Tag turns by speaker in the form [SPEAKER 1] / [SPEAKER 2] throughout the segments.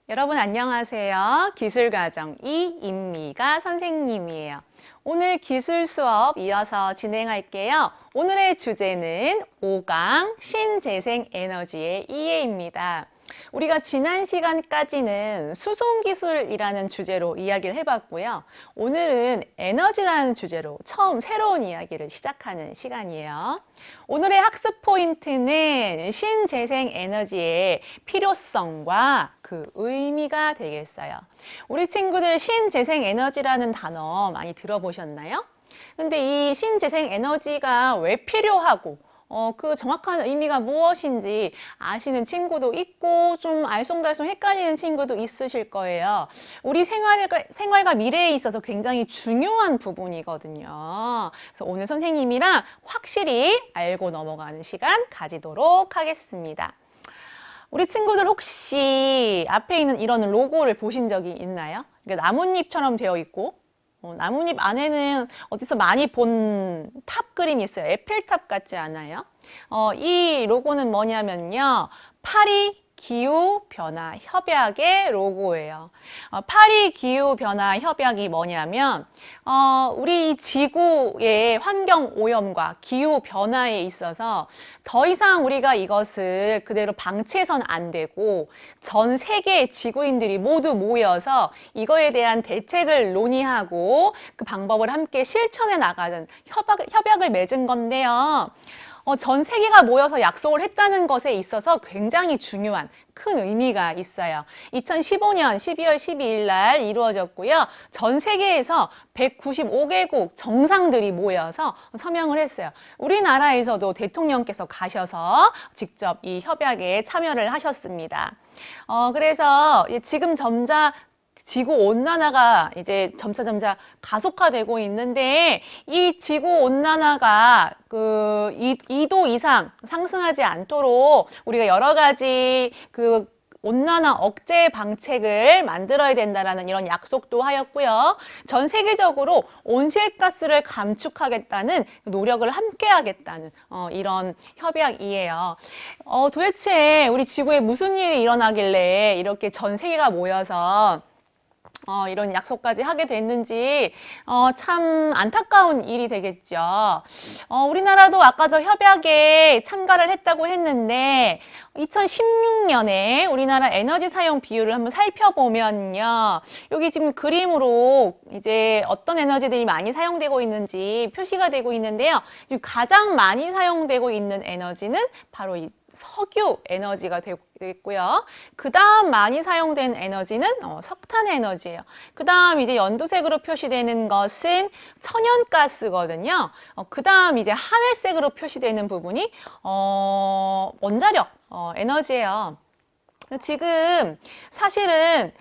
[SPEAKER 1] 여러분 안녕하세요. 기술과정 이임미가 선생님이에요. 오늘 기술 수업 이어서 진행할게요. 오늘의 주제는 5강 신재생 에너지의 이해입니다. 우리가 지난 시간까지는 수송기술이라는 주제로 이야기를 해봤고요. 오늘은 에너지라는 주제로 처음 새로운 이야기를 시작하는 시간이에요. 오늘의 학습 포인트는 신재생 에너지의 필요성과 그 의미가 되겠어요. 우리 친구들 신재생 에너지라는 단어 많이 들어보셨나요? 근데 이 신재생 에너지가 왜 필요하고 그 정확한 의미가 무엇인지 아시는 친구도 있고 좀 알쏭달쏭 헷갈리는 친구도 있으실 거예요. 우리 생활과 미래에 있어서 굉장히 중요한 부분이거든요. 그래서 오늘 선생님이랑 확실히 알고 넘어가는 시간 가지도록 하겠습니다. 우리 친구들 혹시 앞에 있는 이런 로고를 보신 적이 있나요? 나뭇잎처럼 되어 있고 나뭇잎 안에는 어디서 많이 본 탑 그림이 있어요. 에펠탑 같지 않아요? 이 로고는 뭐냐면요. 파리 기후변화 협약의 로고예요. 파리 기후변화 협약이 뭐냐면 우리 지구의 환경 오염과 기후변화에 있어서 더 이상 우리가 이것을 그대로 방치해서는 안 되고 전 세계의 지구인들이 모두 모여서 이거에 대한 대책을 논의하고 그 방법을 함께 실천해 나가는 협약을 맺은 건데요. 전 세계가 모여서 약속을 했다는 것에 있어서 굉장히 중요한 큰 의미가 있어요. 2015년 12월 12일 날 이루어졌고요. 전 세계에서 195개국 정상들이 모여서 서명을 했어요. 우리나라에서도 대통령께서 가셔서 직접 이 협약에 참여를 하셨습니다. 그래서 지금 지구 온난화가 이제 점차 가속화되고 있는데 이 지구 온난화가 그 2도 이상 상승하지 않도록 우리가 여러 가지 그 온난화 억제 방책을 만들어야 된다라는 이런 약속도 하였고요. 전 세계적으로 온실가스를 감축하겠다는 노력을 함께 하겠다는 이런 협약이에요. 도대체 우리 지구에 무슨 일이 일어나길래 이렇게 전 세계가 모여서 이런 약속까지 하게 됐는지 참 안타까운 일이 되겠죠. 우리나라도 아까 저 협약에 참가를 했다고 했는데 2016년에 우리나라 에너지 사용 비율을 한번 살펴보면요. 여기 지금 그림으로 이제 어떤 에너지들이 많이 사용되고 있는지 표시가 되고 있는데요. 지금 가장 많이 사용되고 있는 에너지는 바로 이 석유 에너지가 되겠고요. 그 다음 많이 사용된 에너지는 석탄 에너지예요. 그 다음 이제 연두색으로 표시되는 것은 천연가스거든요. 그 다음 이제 하늘색으로 표시되는 부분이 원자력 에너지예요. 지금 사실은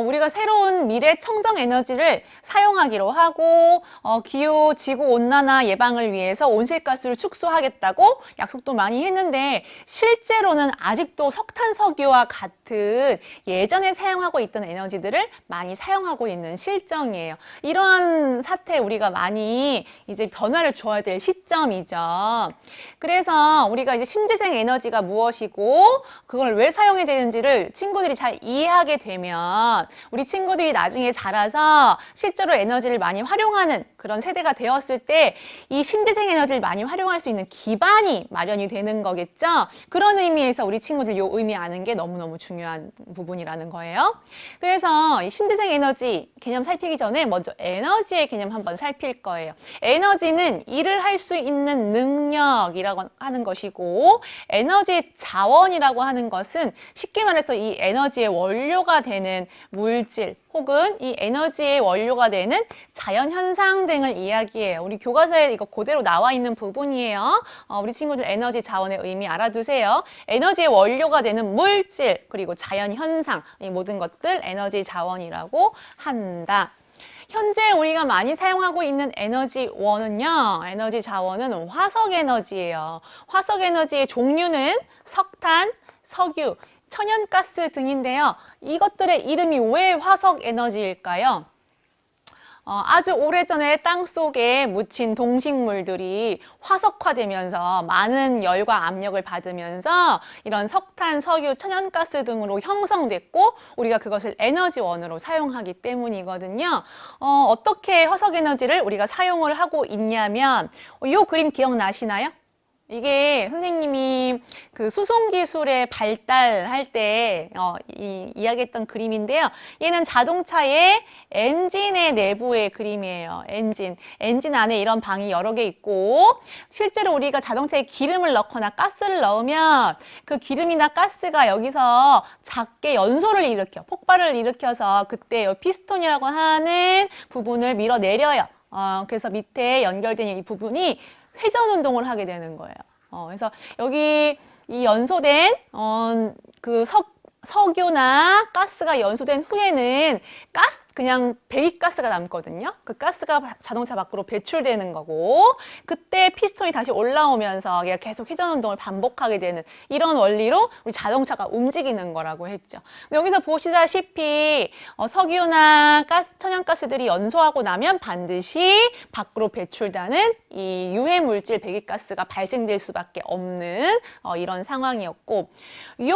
[SPEAKER 1] 우리가 새로운 미래 청정 에너지를 사용하기로 하고 기후 지구 온난화 예방을 위해서 온실가스를 축소하겠다고 약속도 많이 했는데 실제로는 아직도 석탄 석유와 같은 예전에 사용하고 있던 에너지들을 많이 사용하고 있는 실정이에요. 이러한 사태에 우리가 많이 이제 변화를 줘야 될 시점이죠. 그래서 우리가 이제 신재생 에너지가 무엇이고 그걸 왜 사용해야 되는지를 친구들이 잘 이해하게 되면 우리 친구들이 나중에 자라서 실제로 에너지를 많이 활용하는 그런 세대가 되었을 때 이 신재생 에너지를 많이 활용할 수 있는 기반이 마련이 되는 거겠죠. 그런 의미에서 우리 친구들 요 의미 아는 게 너무너무 중요한 부분이라는 거예요. 그래서 이 신재생 에너지 개념 살피기 전에 먼저 에너지의 개념 한번 살필 거예요. 에너지는 일을 할 수 있는 능력이라고 하는 것이고 에너지 자원이라고 하는 것은 쉽게 말해서 이 에너지의 원료가 되는 물질 혹은 이 에너지의 원료가 되는 자연현상 등을 이야기해요. 우리 교과서에 이거 그대로 나와 있는 부분이에요. 우리 친구들 에너지 자원의 의미 알아두세요. 에너지의 원료가 되는 물질 그리고 자연현상 이 모든 것들 에너지 자원이라고 한다. 현재 우리가 많이 사용하고 있는 에너지원은요. 에너지 자원은 화석 에너지예요. 화석 에너지의 종류는 석탄, 석유, 천연가스 등인데요. 이것들의 이름이 왜 화석 에너지일까요? 아주 오래전에 땅 속에 묻힌 동식물들이 화석화되면서 많은 열과 압력을 받으면서 이런 석탄, 석유, 천연가스 등으로 형성됐고 우리가 그것을 에너지원으로 사용하기 때문이거든요. 어떻게 화석에너지를 우리가 사용을 하고 있냐면 이 그림 기억나시나요? 이게 선생님이 그 수송기술의 발달할 때 이야기했던 그림인데요. 얘는 자동차의 엔진의 내부의 그림이에요. 엔진 안에 이런 방이 여러 개 있고 실제로 우리가 자동차에 기름을 넣거나 가스를 넣으면 그 기름이나 가스가 여기서 작게 연소를 일으켜 폭발을 일으켜서 그때 피스톤이라고 하는 부분을 밀어내려요. 그래서 밑에 연결된 이 부분이 회전 운동을 하게 되는 거예요. 그래서 여기 이 연소된 그 석유나 가스가 연소된 후에는 그냥 배기가스가 남거든요. 그 가스가 자동차 밖으로 배출되는 거고 그때 피스톤이 다시 올라오면서 얘가 계속 회전 운동을 반복하게 되는 이런 원리로 우리 자동차가 움직이는 거라고 했죠. 여기서 보시다시피 석유나 천연가스들이 연소하고 나면 반드시 밖으로 배출되는 이 유해 물질 배기가스가 발생될 수밖에 없는 이런 상황이었고 이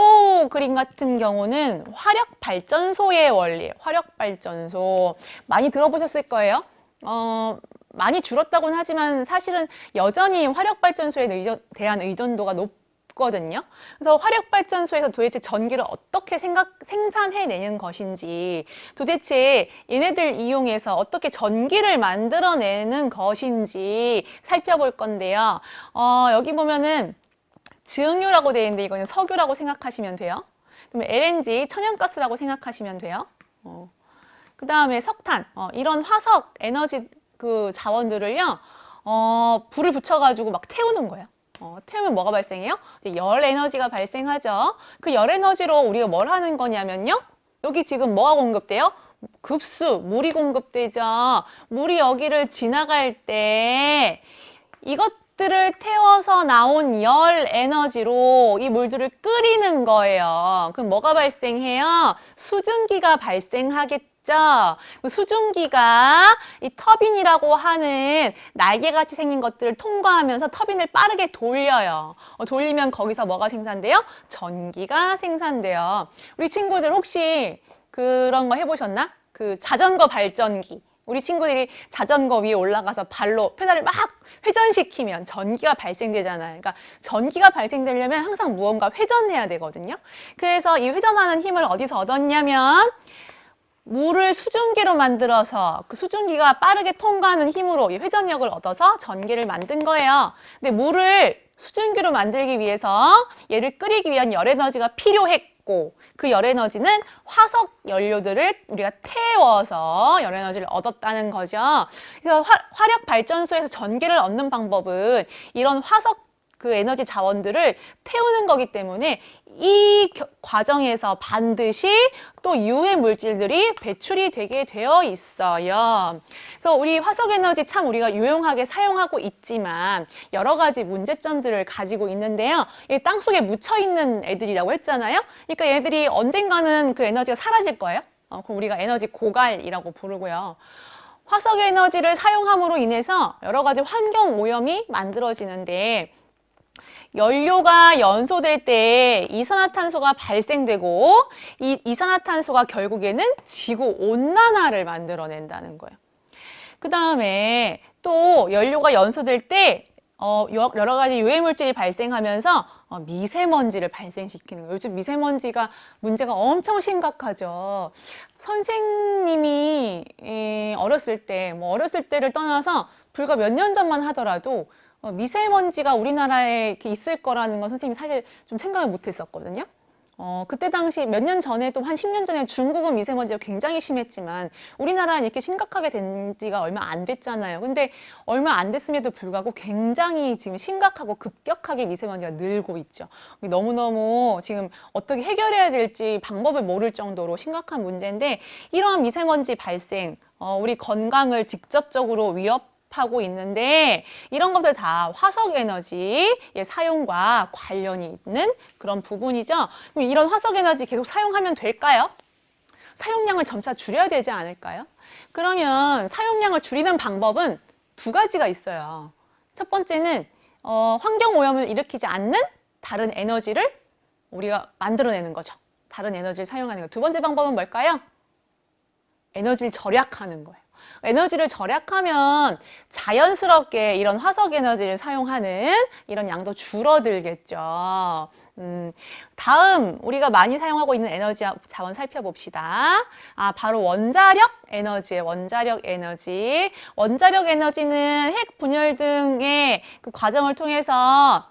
[SPEAKER 1] 그림 같은 경우는 화력발전소의 원리예요. 화력발전소 많이 들어보셨을 거예요. 많이 줄었다고는 하지만 사실은 여전히 화력발전소에 대한 의존도가 높거든요. 그래서 화력발전소에서 도대체 전기를 어떻게 생산해내는 것인지 도대체 얘네들 이용해서 어떻게 전기를 만들어내는 것인지 살펴볼 건데요. 여기 보면은 증유라고 되어 있는데 이거는 석유라고 생각하시면 돼요. 그다음에 LNG, 천연가스라고 생각하시면 돼요. 그 다음에 석탄, 이런 화석 에너지 그 자원들을요, 불을 붙여가지고 막 태우는 거예요. 태우면 뭐가 발생해요? 이제 열 에너지가 발생하죠. 그 열 에너지로 우리가 뭘 하는 거냐면요. 여기 지금 뭐가 공급돼요? 급수, 물이 공급되죠. 물이 여기를 지나갈 때 이것들을 태워서 나온 열 에너지로 이 물들을 끓이는 거예요. 그럼 뭐가 발생해요? 수증기가 발생하겠죠. 수증기가 이 터빈이라고 하는 날개같이 생긴 것들을 통과하면서 터빈을 빠르게 돌려요. 돌리면 거기서 뭐가 생산돼요? 전기가 생산돼요. 우리 친구들 혹시 그런 거 해보셨나? 그 자전거 발전기. 우리 친구들이 자전거 위에 올라가서 발로 페달을 막 회전시키면 전기가 발생되잖아요. 그러니까 전기가 발생되려면 항상 무언가 회전해야 되거든요. 그래서 이 회전하는 힘을 어디서 얻었냐면 물을 수증기로 만들어서 그 수증기가 빠르게 통과하는 힘으로 이 회전력을 얻어서 전기를 만든 거예요. 근데 물을 수증기로 만들기 위해서 얘를 끓이기 위한 열 에너지가 필요했고 그 열 에너지는 화석 연료들을 우리가 태워서 열 에너지를 얻었다는 거죠. 그래서 화력 발전소에서 전기를 얻는 방법은 이런 화석 그 에너지 자원들을 태우는 거기 때문에 이 과정에서 반드시 또 유해 물질들이 배출이 되게 되어 있어요. 그래서 우리 화석 에너지 참 우리가 유용하게 사용하고 있지만 여러 가지 문제점들을 가지고 있는데요. 땅 속에 묻혀 있는 애들이라고 했잖아요. 그러니까 얘들이 언젠가는 그 에너지가 사라질 거예요. 그럼 우리가 에너지 고갈이라고 부르고요. 화석 에너지를 사용함으로 인해서 여러 가지 환경 오염이 만들어지는데 연료가 연소될 때 이산화탄소가 발생되고 이 이산화탄소가 결국에는 지구 온난화를 만들어낸다는 거예요. 그 다음에 또 연료가 연소될 때 여러 가지 유해물질이 발생하면서 미세먼지를 발생시키는 거예요. 요즘 미세먼지가 문제가 엄청 심각하죠. 선생님이 어렸을 때를 떠나서 불과 몇 년 전만 하더라도 미세먼지가 우리나라에 이렇게 있을 거라는 건 선생님이 사실 좀 생각을 못 했었거든요. 그때 당시 몇 년 전에도 한 10년 전에 중국은 미세먼지가 굉장히 심했지만 우리나라는 이렇게 심각하게 된 지가 얼마 안 됐잖아요. 근데 얼마 안 됐음에도 불구하고 굉장히 지금 심각하고 급격하게 미세먼지가 늘고 있죠. 너무너무 지금 어떻게 해결해야 될지 방법을 모를 정도로 심각한 문제인데 이러한 미세먼지 발생, 우리 건강을 직접적으로 하고 있는데 이런 것들 다 화석 에너지의 사용과 관련이 있는 그런 부분이죠. 그럼 이런 화석 에너지 계속 사용하면 될까요? 사용량을 점차 줄여야 되지 않을까요? 그러면 사용량을 줄이는 방법은 두 가지가 있어요. 첫 번째는 환경 오염을 일으키지 않는 다른 에너지를 우리가 만들어내는 거죠. 다른 에너지를 사용하는 거. 두 번째 방법은 뭘까요? 에너지를 절약하는 거예요. 에너지를 절약하면 자연스럽게 이런 화석 에너지를 사용하는 이런 양도 줄어들겠죠. 다음 우리가 많이 사용하고 있는 에너지 자원 살펴봅시다. 바로 원자력 에너지예요. 원자력 에너지. 원자력 에너지는 핵 분열 등의 그 과정을 통해서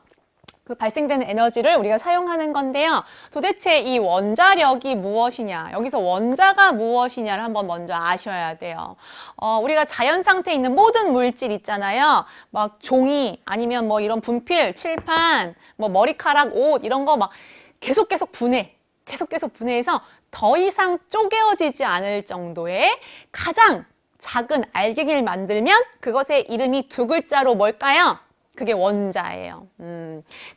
[SPEAKER 1] 그 발생되는 에너지를 우리가 사용하는 건데요. 도대체 이 원자력이 무엇이냐, 여기서 원자가 무엇이냐를 한번 먼저 아셔야 돼요. 우리가 자연 상태에 있는 모든 물질 있잖아요. 막 종이 아니면 뭐 이런 분필, 칠판, 뭐 머리카락, 옷 이런 거 막 계속 분해해서 더 이상 쪼개어지지 않을 정도의 가장 작은 알갱이를 만들면 그것의 이름이 두 글자로 뭘까요? 그게 원자예요.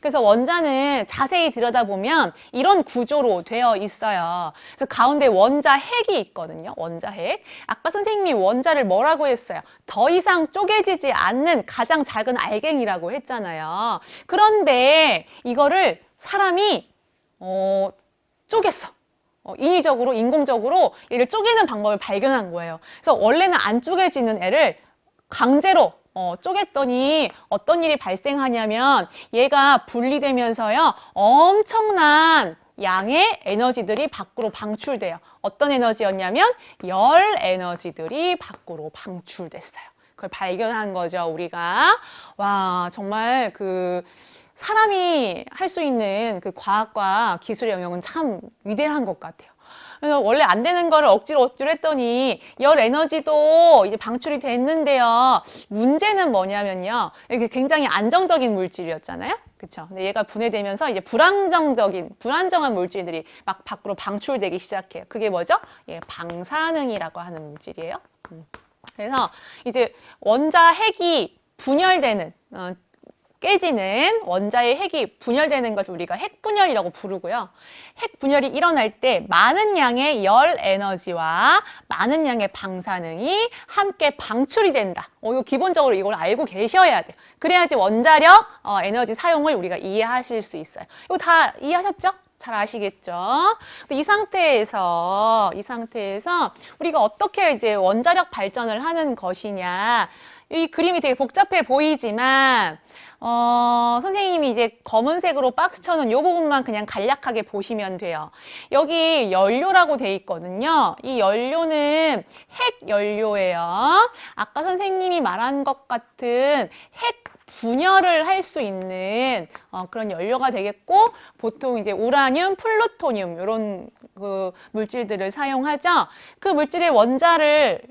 [SPEAKER 1] 그래서 원자는 자세히 들여다보면 이런 구조로 되어 있어요. 그래서 가운데 원자핵이 있거든요. 원자핵. 아까 선생님이 원자를 뭐라고 했어요? 더 이상 쪼개지지 않는 가장 작은 알갱이라고 했잖아요. 그런데 이거를 사람이 쪼갰어. 인위적으로, 인공적으로 얘를 쪼개는 방법을 발견한 거예요. 그래서 원래는 안 쪼개지는 애를 강제로 쪼갰더니 어떤 일이 발생하냐면 얘가 분리되면서요 엄청난 양의 에너지들이 밖으로 방출돼요. 어떤 에너지였냐면 열 에너지들이 밖으로 방출됐어요. 그걸 발견한 거죠, 우리가. 와, 정말 그 사람이 할 수 있는 그 과학과 기술의 영역은 참 위대한 것 같아요. 그래서 원래 안 되는 거를 억지로 했더니 열 에너지도 이제 방출이 됐는데요. 문제는 뭐냐면요. 이게 굉장히 안정적인 물질이었잖아요. 그쵸? 근데 얘가 분해되면서 이제 불안정한 물질들이 막 밖으로 방출되기 시작해요. 그게 뭐죠? 예, 방사능이라고 하는 물질이에요. 그래서 이제 원자 핵이 분열되는, 깨지는 원자의 핵이 분열되는 것을 우리가 핵분열이라고 부르고요. 핵분열이 일어날 때 많은 양의 열 에너지와 많은 양의 방사능이 함께 방출이 된다. 이거 기본적으로 이걸 알고 계셔야 돼요. 그래야지 원자력 에너지 사용을 우리가 이해하실 수 있어요. 이거 다 이해하셨죠? 잘 아시겠죠? 이 상태에서 우리가 어떻게 이제 원자력 발전을 하는 것이냐. 이 그림이 되게 복잡해 보이지만 선생님이 이제 검은색으로 박스 쳐놓은 이 부분만 그냥 간략하게 보시면 돼요. 여기 연료라고 돼 있거든요. 이 연료는 핵연료예요. 아까 선생님이 말한 것 같은 핵 분열을 할 수 있는 그런 연료가 되겠고, 보통 이제 우라늄, 플루토늄 이런 그 물질들을 사용하죠. 그 물질의 원자를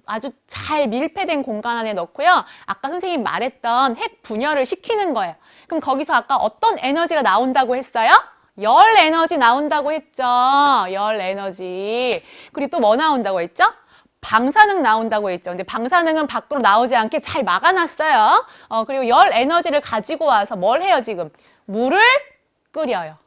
[SPEAKER 1] 아주 잘 밀폐된 공간 안에 넣고요. 아까 선생님이 말했던 핵 분열을 시키는 거예요. 그럼 거기서 아까 어떤 에너지가 나온다고 했어요? 열 에너지 나온다고 했죠. 열 에너지. 그리고 또 뭐 나온다고 했죠? 방사능 나온다고 했죠. 근데 방사능은 밖으로 나오지 않게 잘 막아놨어요. 그리고 열 에너지를 가지고 와서 뭘 해요, 지금? 물을 끓여요.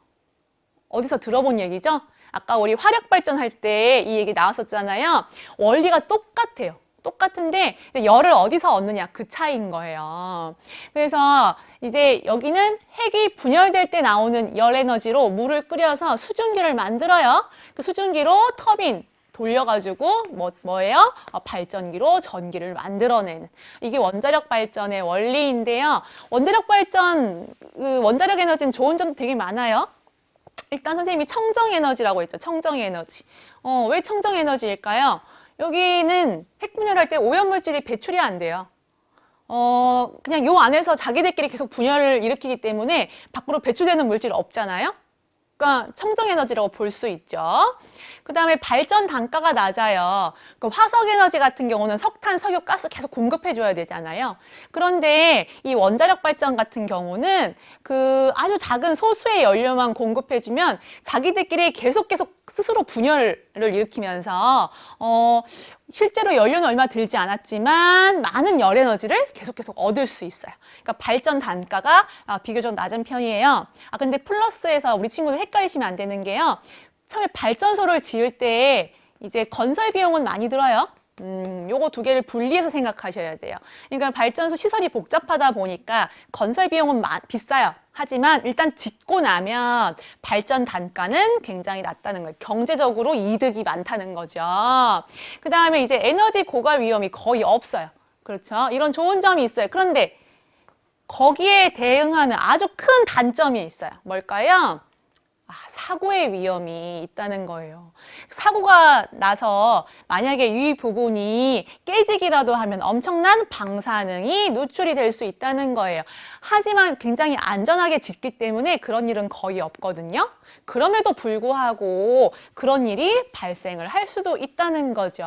[SPEAKER 1] 어디서 들어본 얘기죠? 아까 우리 화력 발전할 때 이 얘기 나왔었잖아요. 원리가 똑같아요. 똑같은데 열을 어디서 얻느냐 그 차이인 거예요. 그래서 이제 여기는 핵이 분열될 때 나오는 열 에너지로 물을 끓여서 수증기를 만들어요. 그 수증기로 터빈 돌려가지고 뭐예요? 발전기로 전기를 만들어내는, 이게 원자력 발전의 원리인데요. 원자력 발전, 원자력 에너지는 좋은 점도 되게 많아요. 일단 선생님이 청정에너지라고 했죠. 청정에너지. 왜 청정에너지일까요? 여기는 핵분열할 때 오염물질이 배출이 안 돼요. 그냥 요 안에서 자기들끼리 계속 분열을 일으키기 때문에 밖으로 배출되는 물질이 없잖아요. 그러니까 청정에너지라고 볼 수 있죠. 그 다음에 발전 단가가 낮아요. 그 화석에너지 같은 경우는 석탄, 석유, 가스 계속 공급해줘야 되잖아요. 그런데 이 원자력 발전 같은 경우는 그 아주 작은 소수의 연료만 공급해주면 자기들끼리 계속 스스로 분열을 일으키면서 실제로 연료는 얼마 들지 않았지만 많은 열 에너지를 계속 얻을 수 있어요. 그러니까 발전 단가가 비교적 낮은 편이에요. 근데 플러스에서 우리 친구들 헷갈리시면 안 되는 게요. 처음에 발전소를 지을 때 이제 건설 비용은 많이 들어요. 요거 두 개를 분리해서 생각하셔야 돼요. 그러니까 발전소 시설이 복잡하다 보니까 건설 비용은 비싸요. 하지만 일단 짓고 나면 발전 단가는 굉장히 낮다는 거예요. 경제적으로 이득이 많다는 거죠. 그 다음에 이제 에너지 고갈 위험이 거의 없어요. 그렇죠? 이런 좋은 점이 있어요. 그런데 거기에 대응하는 아주 큰 단점이 있어요. 뭘까요? 사고의 위험이 있다는 거예요. 사고가 나서 만약에 이 부분이 깨지기라도 하면 엄청난 방사능이 누출이 될 수 있다는 거예요. 하지만 굉장히 안전하게 짓기 때문에 그런 일은 거의 없거든요. 그럼에도 불구하고 그런 일이 발생을 할 수도 있다는 거죠.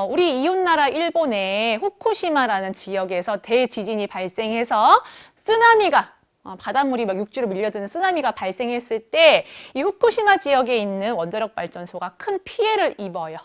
[SPEAKER 1] 우리 이웃나라 일본의 후쿠시마라는 지역에서 대지진이 발생해서 쓰나미가 바닷물이 막 육지로 밀려드는 쓰나미가 발생했을 때 이 후쿠시마 지역에 있는 원자력 발전소가 큰 피해를 입어요.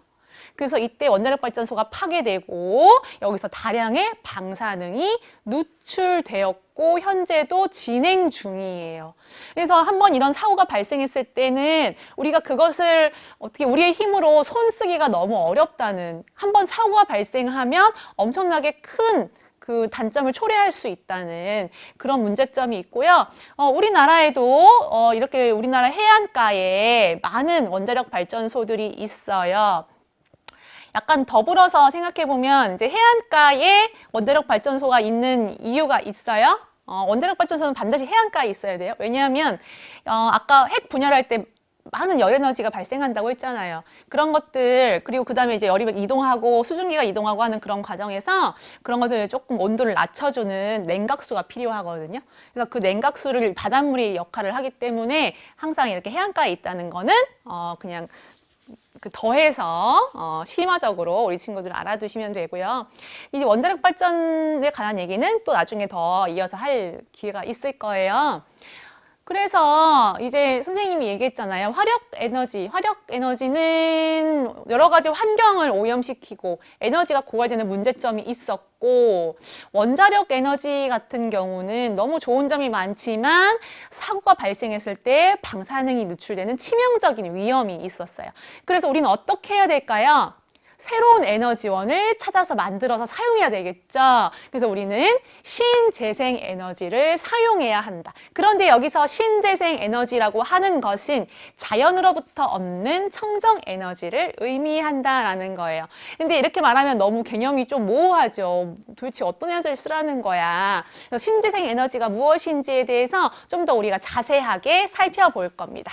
[SPEAKER 1] 그래서 이때 원자력 발전소가 파괴되고 여기서 다량의 방사능이 누출되었고 현재도 진행 중이에요. 그래서 한번 이런 사고가 발생했을 때는 우리가 그것을 어떻게 우리의 힘으로 손쓰기가 너무 어렵다는, 한번 사고가 발생하면 엄청나게 큰 그 단점을 초래할 수 있다는 그런 문제점이 있고요. 우리나라에도 이렇게 우리나라 해안가에 많은 원자력 발전소들이 있어요. 약간 더불어서 생각해보면 이제 해안가에 원자력 발전소가 있는 이유가 있어요. 원자력 발전소는 반드시 해안가에 있어야 돼요. 왜냐하면 아까 핵 분열할 때 많은 열에너지가 발생한다고 했잖아요. 그런 것들, 그리고 그 다음에 이제 열이 이동하고 수증기가 이동하고 하는 그런 과정에서 그런 것들 조금 온도를 낮춰주는 냉각수가 필요하거든요. 그래서 그 냉각수를 바닷물이 역할을 하기 때문에 항상 이렇게 해안가에 있다는 거는 그냥 더해서 심화적으로 우리 친구들 알아두시면 되고요. 이 원자력 발전에 관한 얘기는 또 나중에 더 이어서 할 기회가 있을 거예요. 그래서 이제 선생님이 얘기했잖아요. 화력 에너지는 여러 가지 환경을 오염시키고 에너지가 고갈되는 문제점이 있었고, 원자력 에너지 같은 경우는 너무 좋은 점이 많지만 사고가 발생했을 때 방사능이 누출되는 치명적인 위험이 있었어요. 그래서 우리는 어떻게 해야 될까요? 새로운 에너지원을 찾아서 만들어서 사용해야 되겠죠. 그래서 우리는 신재생 에너지를 사용해야 한다. 그런데 여기서 신재생 에너지라고 하는 것은 자연으로부터 얻는 청정 에너지를 의미한다라는 거예요. 근데 이렇게 말하면 너무 개념이 좀 모호하죠. 도대체 어떤 에너지를 쓰라는 거야. 그래서 신재생 에너지가 무엇인지에 대해서 좀 더 우리가 자세하게 살펴볼 겁니다.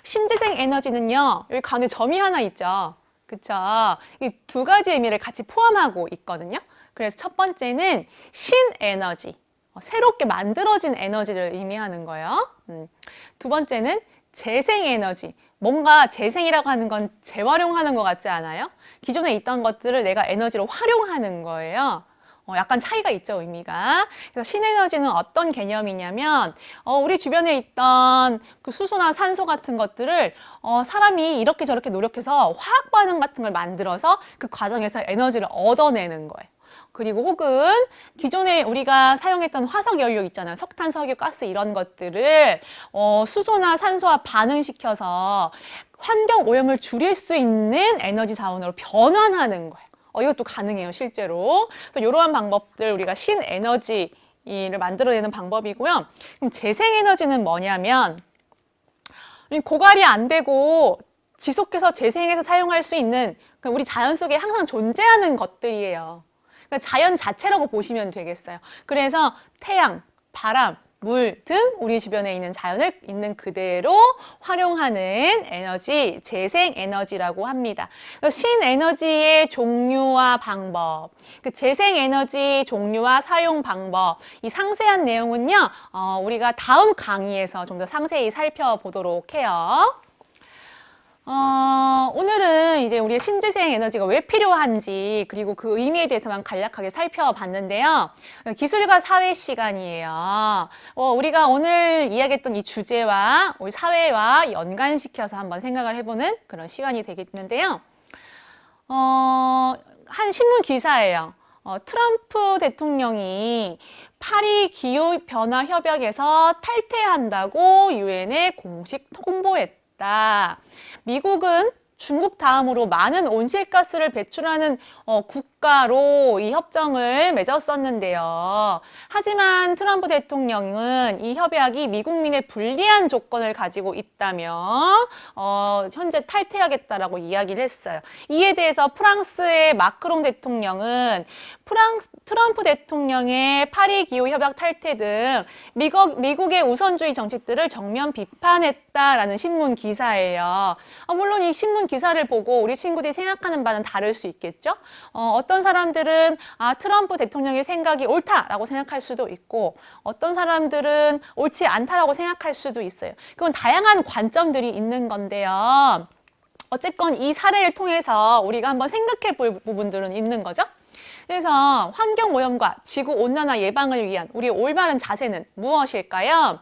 [SPEAKER 1] 신재생 에너지는요, 여기 가운데 점이 하나 있죠. 그쵸? 이 두 가지 의미를 같이 포함하고 있거든요. 그래서 첫 번째는 신에너지, 새롭게 만들어진 에너지를 의미하는 거예요. 두 번째는 재생에너지, 뭔가 재생이라고 하는 건 재활용하는 것 같지 않아요? 기존에 있던 것들을 내가 에너지로 활용하는 거예요. 약간 차이가 있죠, 의미가. 그래서 신에너지는 어떤 개념이냐면, 우리 주변에 있던 그 수소나 산소 같은 것들을 사람이 이렇게 저렇게 노력해서 화학 반응 같은 걸 만들어서 그 과정에서 에너지를 얻어내는 거예요. 그리고 혹은 기존에 우리가 사용했던 화석 연료 있잖아요. 석탄, 석유, 가스 이런 것들을 수소나 산소와 반응시켜서 환경 오염을 줄일 수 있는 에너지 자원으로 변환하는 거예요. 이것도 가능해요, 실제로. 또 이러한 방법들 우리가 신에너지를 만들어내는 방법이고요. 그럼 재생에너지는 뭐냐면 고갈이 안 되고 지속해서 재생해서 사용할 수 있는 우리 자연 속에 항상 존재하는 것들이에요. 그러니까 자연 자체라고 보시면 되겠어요. 그래서 태양, 바람, 물 등 우리 주변에 있는 자연을 있는 그대로 활용하는 에너지, 재생에너지라고 합니다. 신에너지의 종류와 방법, 그 재생에너지 종류와 사용 방법, 이 상세한 내용은요, 우리가 다음 강의에서 좀 더 상세히 살펴보도록 해요. 오늘은 이제 우리의 신재생 에너지가 왜 필요한지 그리고 그 의미에 대해서만 간략하게 살펴봤는데요. 기술과 사회 시간이에요. 우리가 오늘 이야기했던 이 주제와 우리 사회와 연관시켜서 한번 생각을 해보는 그런 시간이 되겠는데요. 한 신문 기사예요. 트럼프 대통령이 파리 기후변화 협약에서 탈퇴한다고 유엔에 공식 통보했다. 미국은 중국 다음으로 많은 온실가스를 배출하는 국가로 이 협정을 맺었었는데요. 하지만 트럼프 대통령은 이 협약이 미국민의 불리한 조건을 가지고 있다며 현재 탈퇴하겠다라고 이야기를 했어요. 이에 대해서 프랑스의 마크롱 대통령은 트럼프 대통령의 파리 기후 협약 탈퇴 등 미국의 우선주의 정책들을 정면 비판했다라는 신문 기사예요. 물론 이 신문 기사를 보고 우리 친구들이 생각하는 바는 다를 수 있겠죠. 어떤 사람들은 트럼프 대통령의 생각이 옳다라고 생각할 수도 있고 어떤 사람들은 옳지 않다라고 생각할 수도 있어요. 그건 다양한 관점들이 있는 건데요. 어쨌건 이 사례를 통해서 우리가 한번 생각해 볼 부분들은 있는 거죠. 그래서 환경오염과 지구온난화 예방을 위한 우리의 올바른 자세는 무엇일까요?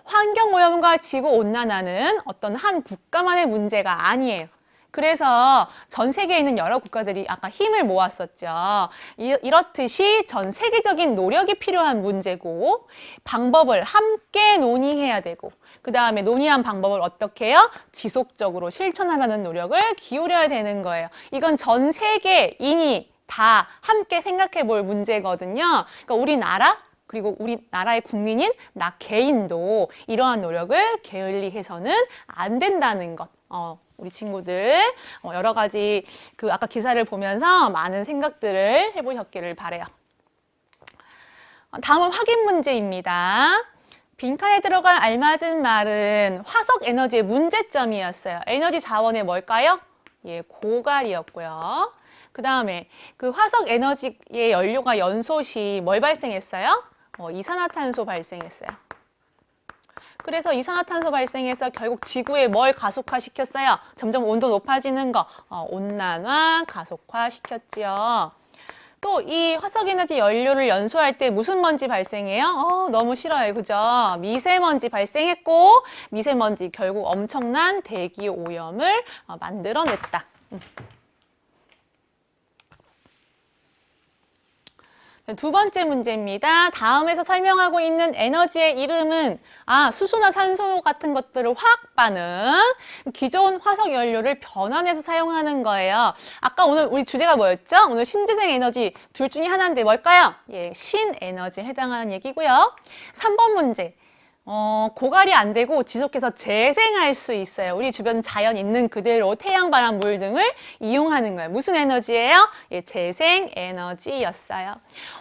[SPEAKER 1] 환경오염과 지구온난화는 어떤 한 국가만의 문제가 아니에요. 그래서 전 세계에 있는 여러 국가들이 아까 힘을 모았었죠. 이렇듯이 전 세계적인 노력이 필요한 문제고 방법을 함께 논의해야 되고 그 다음에 논의한 방법을 어떻게 해요? 지속적으로 실천하려는 노력을 기울여야 되는 거예요. 이건 전 세계인이 다 함께 생각해 볼 문제거든요. 그러니까 우리나라 그리고 우리나라의 국민인 나 개인도 이러한 노력을 게을리해서는 안 된다는 것. 우리 친구들 여러 가지 아까 기사를 보면서 많은 생각들을 해보셨기를 바래요. 다음은 확인 문제입니다. 빈칸에 들어갈 알맞은 말은 화석 에너지의 문제점이었어요. 에너지 자원의 뭘까요? 예, 고갈이었고요. 그 다음에 그 화석 에너지의 연료가 연소시 뭘 발생했어요? 이산화탄소 발생했어요. 그래서 이산화탄소 발생해서 결국 지구에 뭘 가속화시켰어요? 점점 온도 높아지는 거, 온난화 가속화시켰지요. 또 이 화석에너지 연료를 연소할 때 무슨 먼지 발생해요? 너무 싫어요. 그죠? 미세먼지 발생했고 미세먼지 결국 엄청난 대기 오염을 만들어냈다. 두 번째 문제입니다. 다음에서 설명하고 있는 에너지의 이름은 수소나 산소 같은 것들을 화학반응, 기존 화석 연료를 변환해서 사용하는 거예요. 아까 오늘 우리 주제가 뭐였죠? 오늘 신재생 에너지 둘 중에 하나인데 뭘까요? 예, 신에너지에 해당하는 얘기고요. 3번 문제. 고갈이 안 되고 지속해서 재생할 수 있어요. 우리 주변 자연 있는 그대로 태양, 바람, 물 등을 이용하는 거예요. 무슨 에너지예요? 예, 재생 에너지였어요.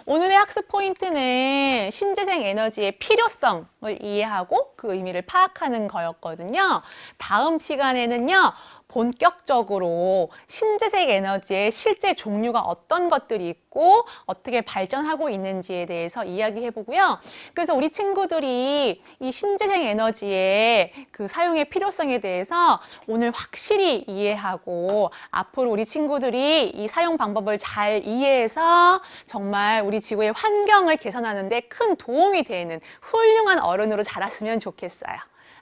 [SPEAKER 1] 오늘의 학습 포인트는 신재생 에너지의 필요성을 이해하고 그 의미를 파악하는 거였거든요. 다음 시간에는요. 본격적으로 신재생 에너지의 실제 종류가 어떤 것들이 있고 어떻게 발전하고 있는지에 대해서 이야기해 보고요. 그래서 우리 친구들이 이 신재생 에너지의 그 사용의 필요성에 대해서 오늘 확실히 이해하고 앞으로 우리 친구들이 이 사용 방법을 잘 이해해서 정말 우리 지구의 환경을 개선하는 데 큰 도움이 되는 훌륭한 어른으로 자랐으면 좋겠어요.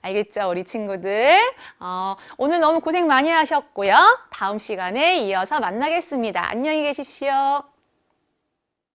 [SPEAKER 1] 알겠죠? 우리 친구들. 오늘 너무 고생 많이 하셨고요. 다음 시간에 이어서 만나겠습니다. 안녕히 계십시오.